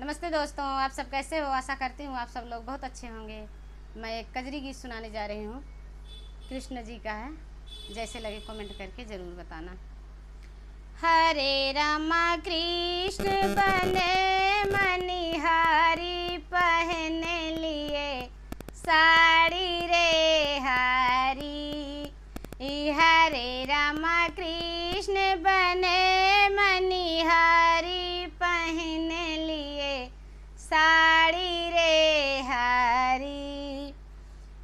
नमस्ते दोस्तों, आप सब कैसे हो। आशा करती हूँ आप सब लोग बहुत अच्छे होंगे। मैं एक कजरी गीत सुनाने जा रही हूँ, कृष्ण जी का है। जैसे लगे कमेंट करके ज़रूर बताना। हरे रामा कृष्ण बने मनिहारी, पहने लिए साड़ी रे हारी। हरे रामा कृष्ण बने मनिहारी, पहने लिए साड़ी रे हारी।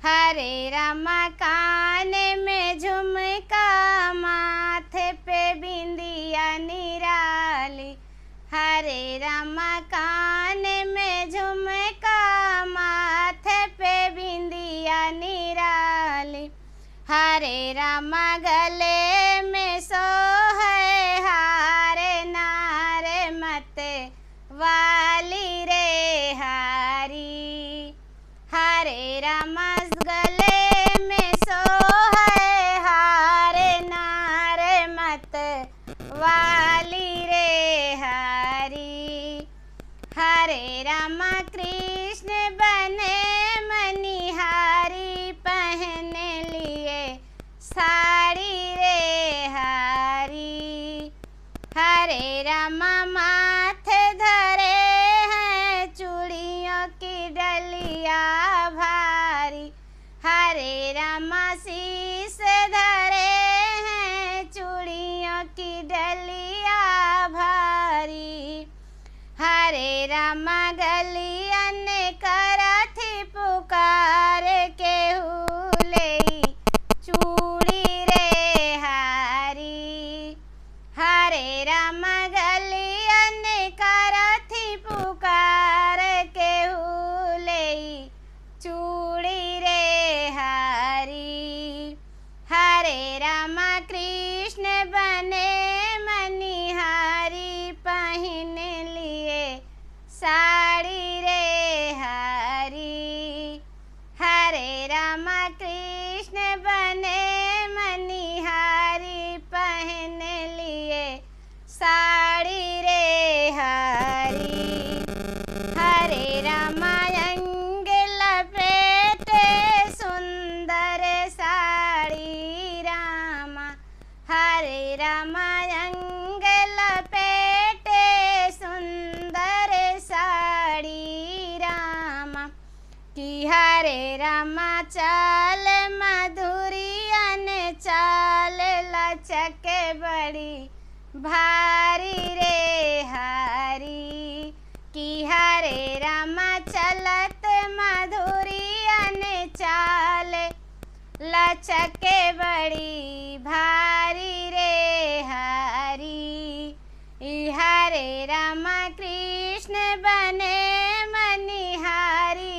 हरे रामा कान में झुमका, माथे पे बिंदिया निराली। हरे रामा कान में झुमका, माथे पे बिंदिया निराली। हरे रामा गले में सोहे हारे, नारे मत वाली रे हारी। हरे रामा गले में सोहे हारे, नारे मत वाली रे हारी। हरे रामा कृष्ण बने मनिहारी, पहने लिए साड़ी रे हारी। हरे रामा माथे धरे हैं चूड़ियों की डलिया भारी। हरे रामा शीश धरे हैं चूड़ियों की डलिया भारी। हरे रामा गलियन करथी पुकार, केहू ले चूड़ी रे हारी। हरे रामा गलियन करथी पुकार, केहू ले चूड़ी रे हारी। हरे रामा कृष्ण बने मनिहारी, पहने लिए साड़ी रे हारी। हरे रामा कृष्ण बने मनिहारी, पहने लिए साड़ी रे हारी। हरे रामा अंग लपेटे सुंदर साड़ी रामा। हरे रामा अंग लपेटे सुंदर साड़ी रामा। कि हरे रामा चाल मधुरियन चाल, लचक बड़ी भारी रे हारी। कि हरे रामा चलत मधुरियन चाल, लचक बड़ी भारी रे हारी। हरे रामा कृष्ण बने मनिहारी,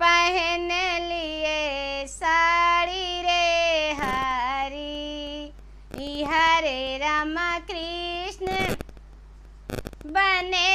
पहन लिए साड़ी रे हारी। हरे रामा कृष्ण बने